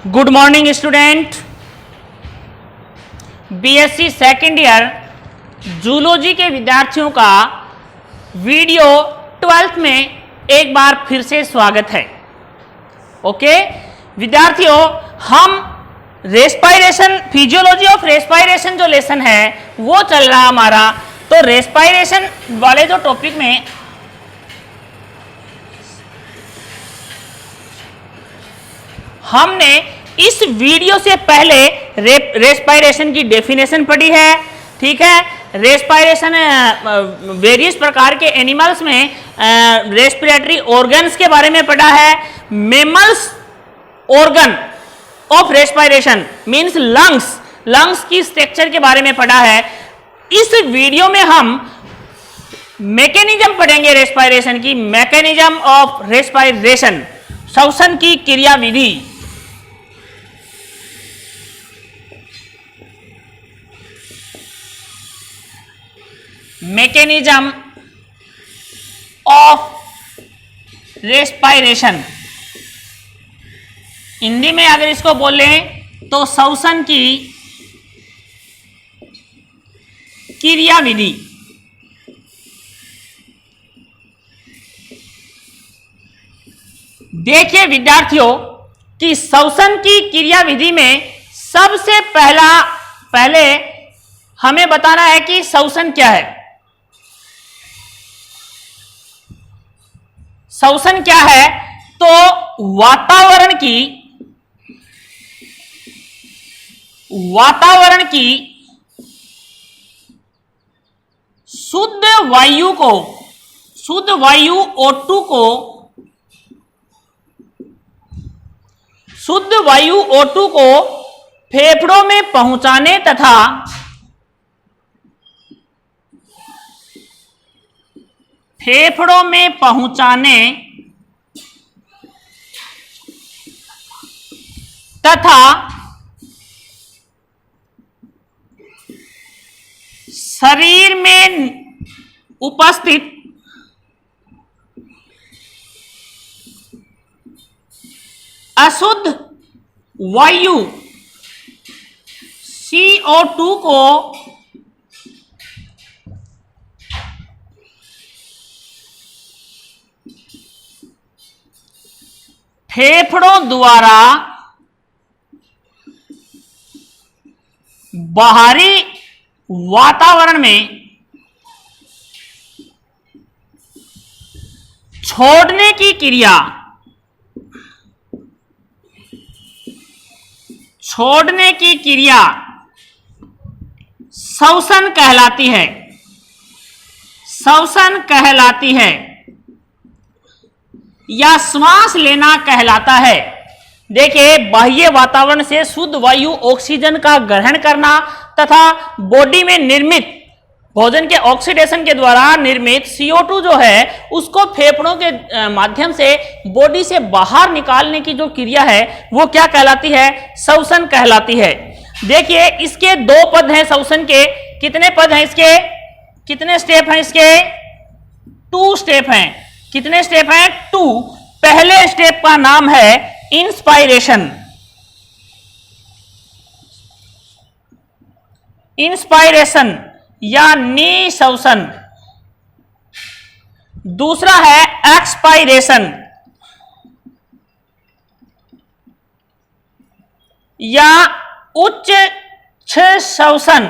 Good morning student. BSc second year zoology के विद्यार्थियों का वीडियो 12th में एक बार फिर से स्वागत है। ओके विद्यार्थियों, हम रेस्पायरेशन फिजियोलॉजी ऑफ रेस्पायरेशन जो लेसन है वो चल रहा हमारा। तो रेस्पायरेशन वाले जो टॉपिक में हमने इस वीडियो से पहले रेस्पायरेशन की डेफिनेशन पढ़ी है। ठीक है, रेस्पायरेशन वेरियस प्रकार के एनिमल्स में रेस्पिरेटरी ऑर्गन्स के बारे में पढ़ा है। Mammals organ of respiration means lungs की स्ट्रक्चर के बारे में पढ़ा है। इस वीडियो में हम मैकेनिज्म पढ़ेंगे रेस्पायरेशन की, मैकेनिज्म ऑफ रेस्पायरेशन, श्वसन की क्रियाविधि। मैकेनिज्म ऑफ रेस्पायरेशन, हिंदी में अगर इसको बोले तो श्वसन की क्रियाविधि। देखिए विद्यार्थियों कि श्वसन की क्रियाविधि में सबसे पहले हमें बताना है कि श्वसन क्या है। श्वसन क्या है तो वातावरण की शुद्ध वायु O2 को फेफड़ों में पहुंचाने तथा शरीर में उपस्थित अशुद्ध वायु CO2 को फेफड़ों द्वारा बाहरी वातावरण में छोड़ने की क्रिया श्वसन कहलाती है या श्वास लेना कहलाता है। देखिए, बाह्य वातावरण से शुद्ध वायु ऑक्सीजन का ग्रहण करना तथा बॉडी में निर्मित भोजन के ऑक्सीडेशन के द्वारा निर्मित CO2 जो है उसको फेफड़ों के माध्यम से बॉडी से बाहर निकालने की जो क्रिया है वो क्या कहलाती है? श्वसन कहलाती है। देखिए, इसके दो पद हैं श्वसन के। कितने पद हैं इसके? कितने स्टेप हैं इसके? 2 स्टेप हैं। कितने स्टेप हैं? 2। पहले स्टेप का नाम है इंस्पायरेशन या निःश्वसन। दूसरा है एक्सपायरेशन या उच्च श्वसन।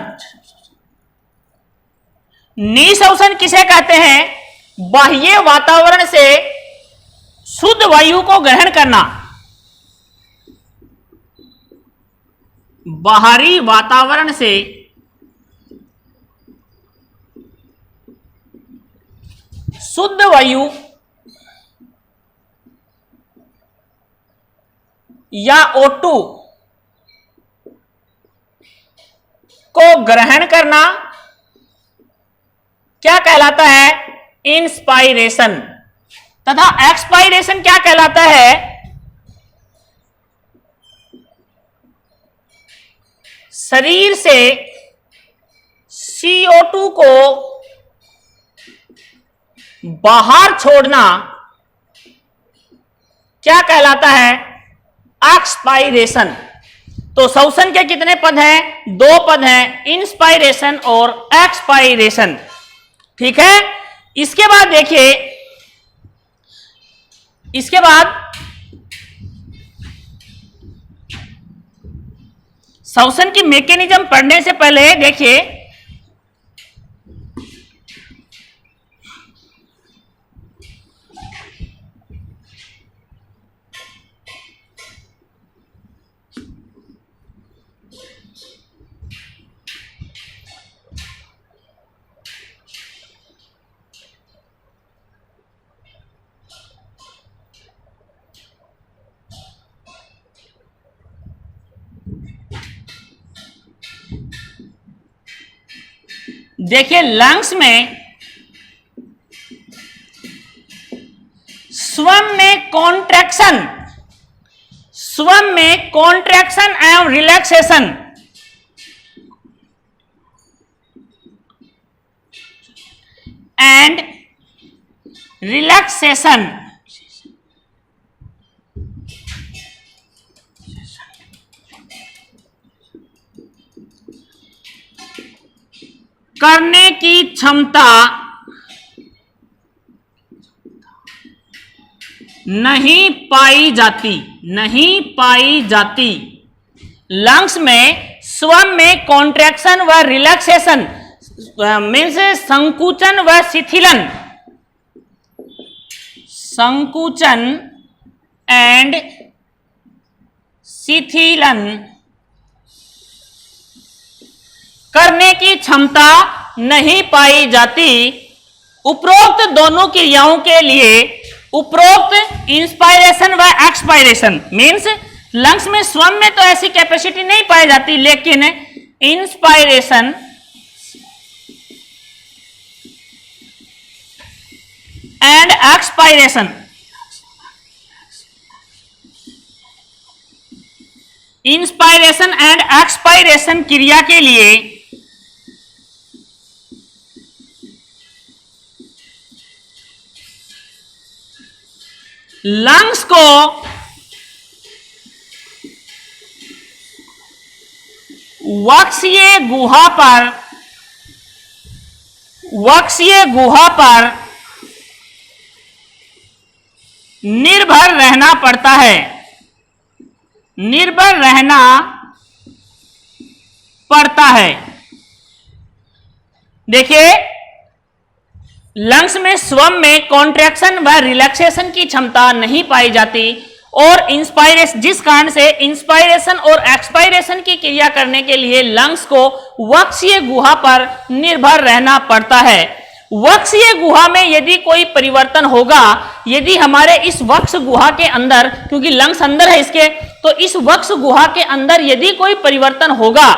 निःश्वसन किसे कहते हैं? बाह्य वातावरण से शुद्ध वायु को ग्रहण करना। बाहरी वातावरण से शुद्ध वायु या O2 को ग्रहण करना क्या कहलाता है? इंस्पायरेशन। तथा एक्सपायरेशन क्या कहलाता है? शरीर से CO2 को बाहर छोड़ना क्या कहलाता है? एक्सपायरेशन। तो श्वसन के कितने पद हैं? 2 पद हैं, इंस्पायरेशन और एक्सपायरेशन। ठीक है, इसके बाद देखिए, इसके बाद श्वसन की मैकेनिज्म पढ़ने से पहले देखिए लंग्स में स्वम में कॉन्ट्रैक्शन एवं रिलैक्सेशन एंड रिलैक्सेशन करने की क्षमता नहीं पाई जाती। लंग्स में स्वम में कॉन्ट्रैक्शन व रिलैक्सेशन मीन्स संकुचन व शिथिलन, संकुचन एंड शिथिलन करने की क्षमता नहीं पाई जाती। उपरोक्त दोनों क्रियाओं के लिए उपरोक्त इंस्पायरेशन व एक्सपायरेशन मीन्स लंग्स में स्वम में तो ऐसी कैपेसिटी नहीं पाई जाती, लेकिन inspiration and expiration inspiration and expiration क्रिया के लिए लंग्स को वक्षीय गुहा पर निर्भर रहना पड़ता है, देखिए लंग्स में स्वम में कॉन्ट्रैक्शन व रिलैक्सेशन की क्षमता नहीं पाई जाती और इंस्पायरेशन, जिस कारण से इंस्पायरेशन और एक्सपायरेशन की क्रिया करने के लिए लंग्स को वक्षीय गुहा पर निर्भर रहना पड़ता है। वक्षीय गुहा में यदि कोई परिवर्तन होगा, यदि हमारे इस वक्ष गुहा के अंदर, क्योंकि लंग्स अंदर है इसके, तो इस वक्ष गुहा के अंदर यदि कोई परिवर्तन होगा,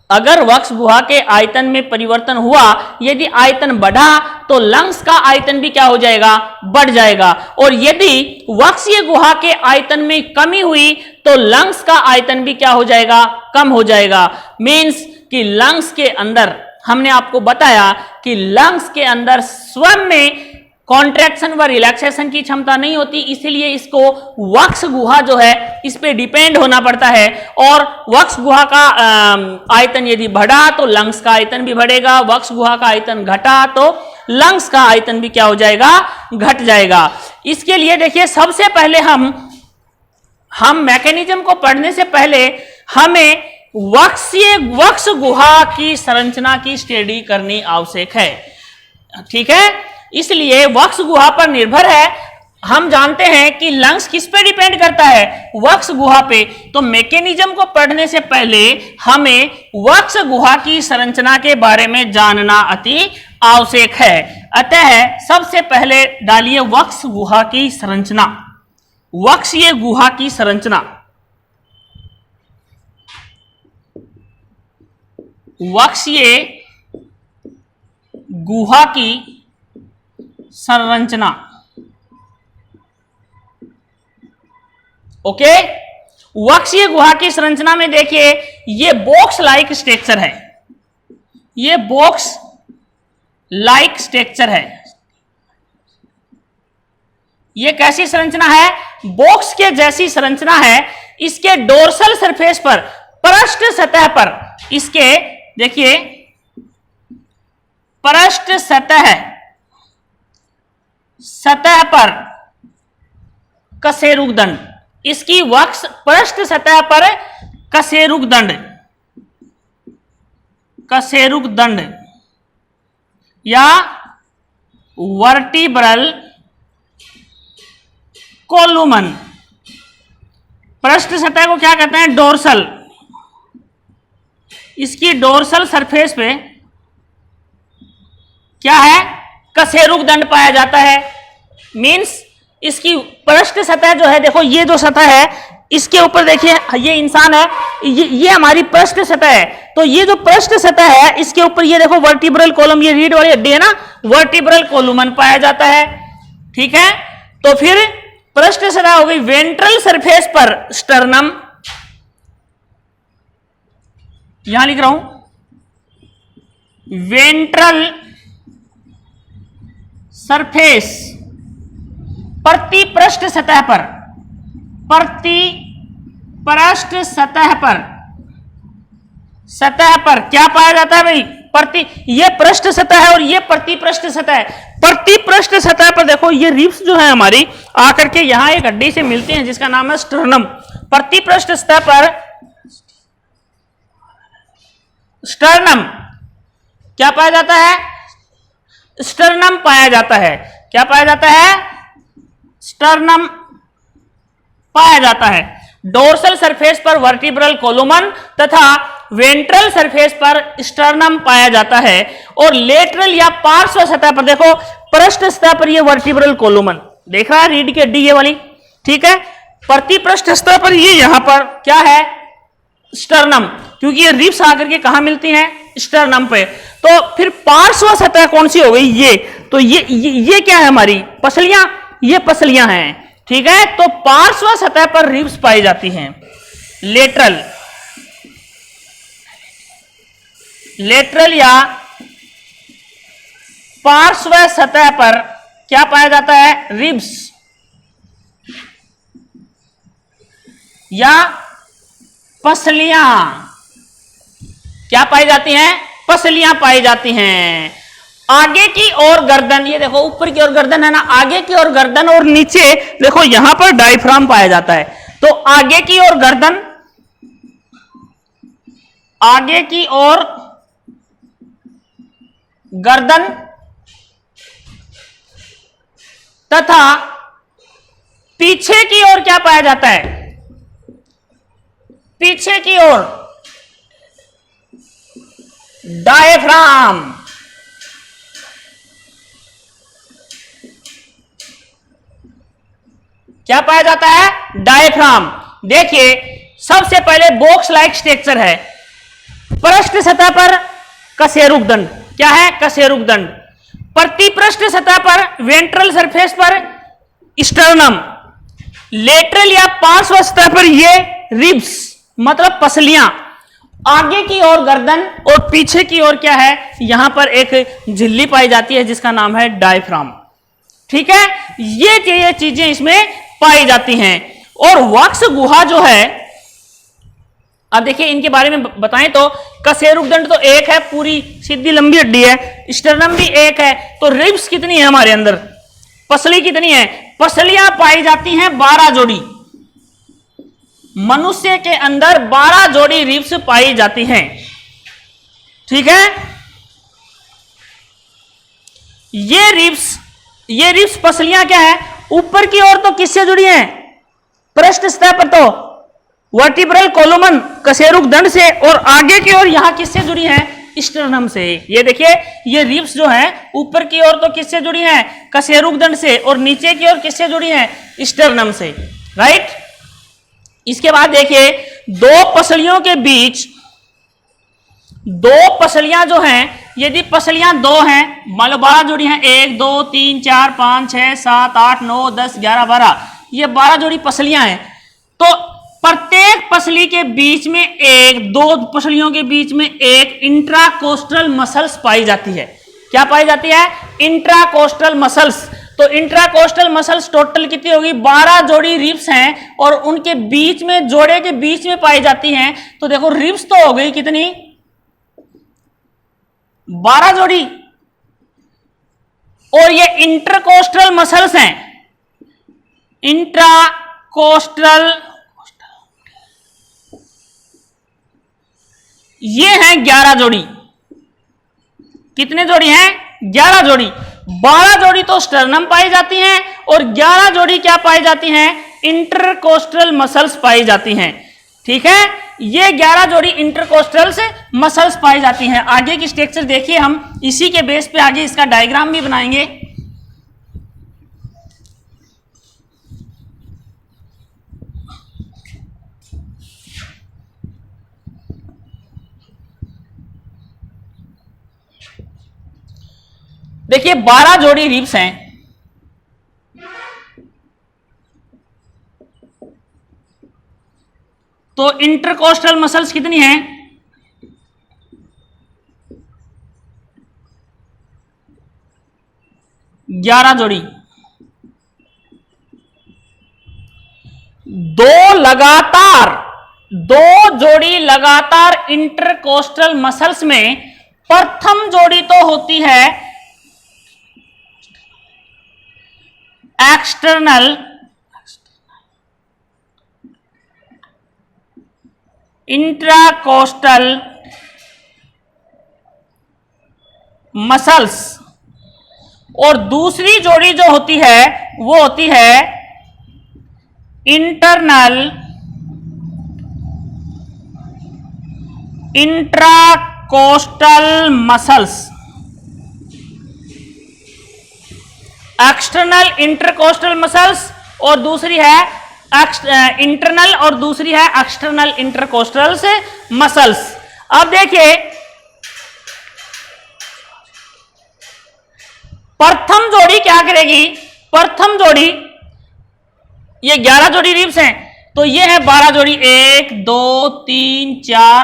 अगर वक्ष गुहा के आयतन में परिवर्तन हुआ, यदि आयतन बढ़ा तो लंग्स का आयतन भी क्या हो जाएगा? बढ़ जाएगा। और यदि वक्षीय गुहा के आयतन में कमी हुई तो लंग्स का आयतन भी क्या हो जाएगा? कम हो जाएगा। मीन्स कि लंग्स के अंदर हमने आपको बताया कि लंग्स के अंदर स्वम में कॉन्ट्रैक्शन व रिलैक्सेशन की क्षमता नहीं होती, इसीलिए इसको वक्ष गुहा जो है इस पे डिपेंड होना पड़ता है। और वक्ष गुहा का आयतन यदि बढ़ा तो लंग्स का आयतन भी बढ़ेगा, वक्ष गुहा का आयतन घटा तो लंग्स का आयतन भी क्या हो जाएगा? घट जाएगा। इसके लिए देखिए सबसे पहले हम मैकेनिज्म को पढ़ने से पहले हमें वक्ष गुहा की संरचना की स्टडी करनी आवश्यक है। ठीक है, इसलिए वक्ष गुहा पर निर्भर है। हम जानते हैं कि लंग्स किस पे डिपेंड करता है? वक्ष गुहा पे। तो मैकेनिज्म को पढ़ने से पहले हमें वक्ष गुहा की संरचना के बारे में जानना अति आवश्यक है। अतः सबसे पहले डालिए वक्ष गुहा की संरचना, वक्षीय गुहा की संरचना। वक्षीय गुहा की संरचना। ओके, वक्षीय गुहा की संरचना में देखिए ये बॉक्स लाइक स्ट्रक्चर है, ये बॉक्स लाइक स्ट्रक्चर है। ये कैसी संरचना है? बॉक्स के जैसी संरचना है। इसके डोर्सल सरफेस पर, पृष्ठ सतह पर, इसके देखिए पृष्ठ सतह पर कशेरुक दंड, इसकी वक्ष पृष्ठ सतह पर कशेरुक दंड या वर्टिब्रल कोलुमन, पृष्ठ सतह को क्या कहते हैं? डोर्सल। इसकी डोर्सल सरफेस पे क्या है? कशेरुक दंड पाया जाता है। मींस इसकी पृष्ठ सतह जो है, देखो ये जो सतह है इसके ऊपर देखिए ये इंसान है, ये हमारी पृष्ठ सतह है। तो ये जो पृष्ठ सतह है इसके ऊपर ये देखो वर्टिब्रल कॉलम, ये रीढ़ वाली हड्डी है ना, वर्टिब्रल कोलुमन पाया जाता है। ठीक है, तो फिर पृष्ठ सतह हो गई। वेंट्रल सरफेस पर स्टर्नम, यहां लिख रहा हूं वेंट्रल सरफेस, प्रतिपृष्ठ सतह पर, प्रतिपृष्ठ सतह पर क्या पाया जाता है भाई? ये पृष्ठ सतह है और ये प्रतिपृष्ठ सतह है। प्रतिपृष्ठ सतह पर देखो ये रिब्स जो है हमारी आकर के यहां एक हड्डी से मिलती हैं जिसका नाम है स्टर्नम। प्रतिपृष्ठ सतह पर स्टर्नम क्या पाया जाता है? स्टर्नम पाया जाता है। क्या पाया जाता है? स्टर्नम पाया जाता है। डोर्सल सरफेस पर वर्टिब्रल कोलुमन तथा वेंट्रल सरफेस पर स्टर्नम पाया जाता है। और लेटरल या पार्श्व सतह पर देखो पृष्ठ सतह पर ये वर्टिब्रल कोलुमन देख रहा है, रीढ़ की हड्डी ये वाली। ठीक है, प्रतिपृष्ठ सतह पर ये यहां पर क्या है? स्टर्नम, क्योंकि ये रिब्स आकर के कहां मिलती हैं? स्टर्नम पे। तो फिर पार्श्व सतह कौन सी हो गई? ये तो ये क्या है हमारी? पसलियां, ये पसलियां हैं। ठीक है, तो पार्श्व सतह पर रिब्स पाई जाती हैं। लेटरल या पार्श्व सतह पर क्या पाया जाता है? रिब्स या पसलियां क्या पाई जाती हैं? पसलियां पाई जाती हैं। आगे की ओर गर्दन, ये देखो ऊपर की ओर गर्दन है ना, आगे की ओर गर्दन और नीचे देखो यहां पर डायफ्राम पाया जाता है। तो आगे की ओर गर्दन, आगे की ओर गर्दन तथा पीछे की ओर क्या पाया जाता है? पीछे की ओर डायफ्राम। क्या पाया जाता है? डायफ्राम। देखिए सबसे पहले बॉक्स लाइक स्ट्रक्चर है। पृष्ठ सतह पर कशेरुक दंड, क्या है? कशेरुक दंड। प्रतिपृष्ठ सतह पर वेंट्रल सरफेस पर स्टर्नम, लेटरल या पार्श्व सतह पर ये रिब्स मतलब पसलियां, आगे की ओर गर्दन और पीछे की ओर क्या है? यहां पर एक झिल्ली पाई जाती है जिसका नाम है डायफ्राम। ठीक है, ये चीजें इसमें पाई जाती हैं। और वक्ष गुहा जो है, अब देखिए इनके बारे में बताएं तो कशेरुक दंड तो एक है, पूरी सीधी लंबी हड्डी है। स्टर्नम भी एक है। तो रिब्स कितनी है हमारे अंदर? पसली कितनी है? पसलियां पाई जाती हैं 12 जोड़ी। मनुष्य के अंदर 12 जोड़ी रिब्स पाई जाती हैं। ठीक है, ये रिब्स पसलियां क्या है? ऊपर की ओर तो किससे जुड़ी हैं? पृष्ठ सतह पर तो वर्टिब्रल कोलुमन कशेरुक दंड से, और आगे की ओर यहां किससे जुड़ी हैं? स्टर्नम से। ये देखिए ये रिब्स जो हैं ऊपर की ओर तो किससे जुड़ी हैं? कशेरुक दंड से, और नीचे की ओर किससे जुड़ी हैं? स्टर्नम से। राइट। इसके बाद देखिए दो पसलियों के बीच, दो पसलियां जो हैं, यदि पसलियां दो हैं, मान लो 12 जोड़ी हैं, 1 2 3 4 5 6 7 8 9 10 11 12, ये 12 जोड़ी पसलियां हैं। तो प्रत्येक पसली के बीच में दो पसलियों के बीच में एक इंट्राकोस्टल मसल्स पाई जाती है। क्या पाई जाती है? इंट्राकोस्टल मसल्स। तो इंट्राकोस्टल मसल्स टोटल कितनी होगी? 12 जोड़ी रिब्स हैं और उनके बीच में, जोड़े के बीच में पाई जाती हैं। तो देखो रिब्स तो हो गई कितनी? 12 जोड़ी। और ये इंटरकोस्टल मसल्स हैं, इंट्राकोस्टल ये हैं 11 जोड़ी। कितने जोड़ी हैं? 11 जोड़ी। 12 जोड़ी तो स्टर्नम पाई जाती हैं और 11 जोड़ी क्या पाई जाती हैं? इंटरकोस्टल मसल्स पाई जाती हैं। ठीक है, ये 11 जोड़ी इंटरकोस्टल से मसल्स पाई जाती हैं। आगे की स्ट्रक्चर देखिए, हम इसी के बेस पे आगे इसका डायग्राम भी बनाएंगे। देखिए 12 जोड़ी रिब्स हैं। तो इंटरकोस्टल मसल्स कितनी हैं? 11 जोड़ी। दो जोड़ी लगातार इंटरकोस्टल मसल्स में प्रथम जोड़ी तो होती है एक्सटर्नल इंट्राकोस्टल मसल्स और दूसरी जोड़ी जो होती है वो होती है internal intracostal muscles. External intercostal muscles और दूसरी है इंटरनल और दूसरी है एक्सटर्नल इंटरकोस्टल से मसल्स। अब देखिए प्रथम जोड़ी क्या करेगी? प्रथम जोड़ी, ये 11 जोड़ी रिब्स हैं तो ये है 12 जोड़ी। 1 2 3 4,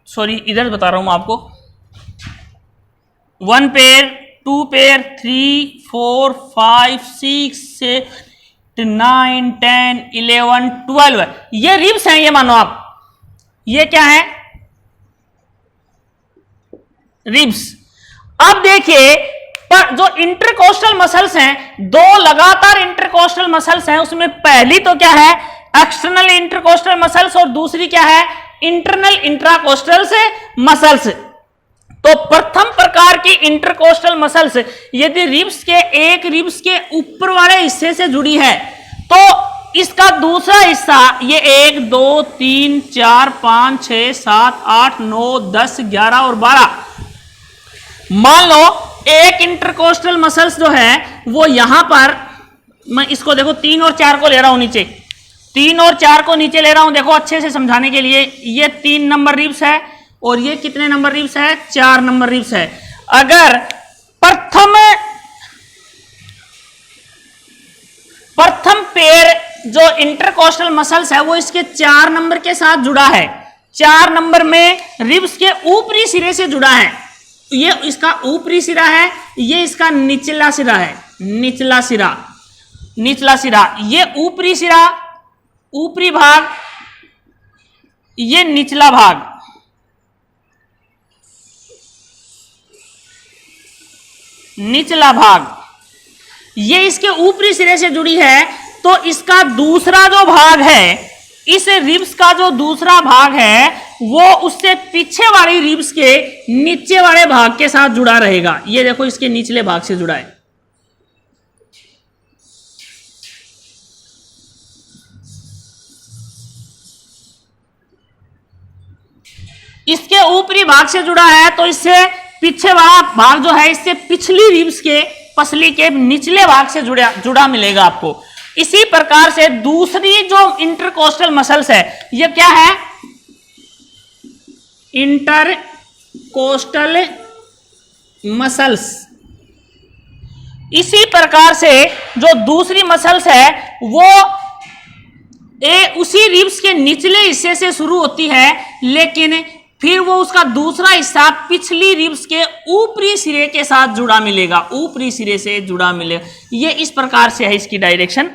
सॉरी इधर बता रहा हूं मैं आपको, 1 पेयर 2 पेयर 3 4 5 6 7 9 10 11 12 ये रिब्स हैं। ये मानो आप, ये क्या है? रिब्स। अब देखिए जो इंटरकोस्टल मसल्स हैं, दो लगातार इंटरकोस्टल मसल्स हैं, उसमें पहली तो क्या है? एक्सटर्नल इंटरकोस्टल मसल्स और दूसरी क्या है? इंटरनल इंट्राकोस्टल से मसल्स। तो प्रथम प्रकार की इंटरकोस्टल मसल्स यदि रिब्स के एक रिब्स के ऊपर वाले हिस्से से जुड़ी है तो इसका दूसरा हिस्सा ये 1 2 3 4 5 6 7 8 9 10 11 और 12, मान लो एक इंटरकोस्टल मसल्स जो है वो यहां पर, मैं इसको देखो 3 और 4 को ले रहा हूं नीचे, 3 और 4 को नीचे ले रहा हूं, देखो अच्छे से समझाने के लिए। ये 3 नंबर रिब्स है और ये कितने नंबर रिब्स है? 4 नंबर रिब्स है। अगर प्रथम पेयर जो इंटरकोस्टल मसल्स है वो इसके 4 नंबर के साथ जुड़ा है, 4 नंबर में रिब्स के ऊपरी सिरे से जुड़ा है, ये इसका ऊपरी सिरा है, ये इसका निचला सिरा है, निचला सिरा, ये ऊपरी सिरा, ऊपरी भाग, ये निचला भाग। निचला भाग ये इसके ऊपरी सिरे से जुड़ी है। तो इसका दूसरा जो भाग है, इस रिब्स का जो दूसरा भाग है वो उससे पीछे वाली रिब्स के नीचे वाले भाग के साथ जुड़ा रहेगा। ये देखो इसके निचले भाग से जुड़ा है। इसके ऊपरी भाग से जुड़ा है तो इससे पीछे वाला भाग जो है इससे पिछली रिब्स के पसली के निचले भाग से जुड़ा मिलेगा आपको। इसी प्रकार से दूसरी जो इंटरकोस्टल मसल्स है ये क्या है? Intercostal muscles. इसी प्रकार से जो दूसरी मसल्स है वो उसी रिब्स के निचले हिस्से से शुरू होती है, लेकिन फिर वो उसका दूसरा हिस्सा पिछली रिब्स के ऊपरी सिरे के साथ जुड़ा मिलेगा, ऊपरी सिरे से जुड़ा मिलेगा। ये इस प्रकार से है, इसकी डायरेक्शन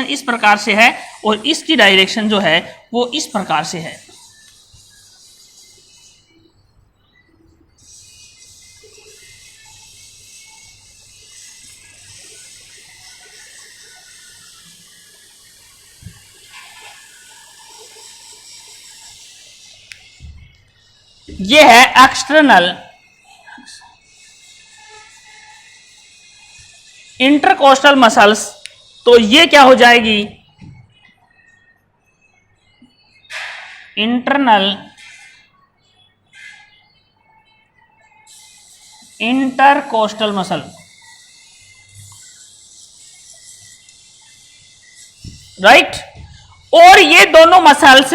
इस प्रकार से है और इसकी डायरेक्शन जो है वो इस प्रकार से है। ये है एक्सटर्नल इंटरकोस्टल मसल्स। तो ये क्या हो जाएगी, इंटरनल इंटरकोस्टल मसल, राइट। और ये दोनों मसल्स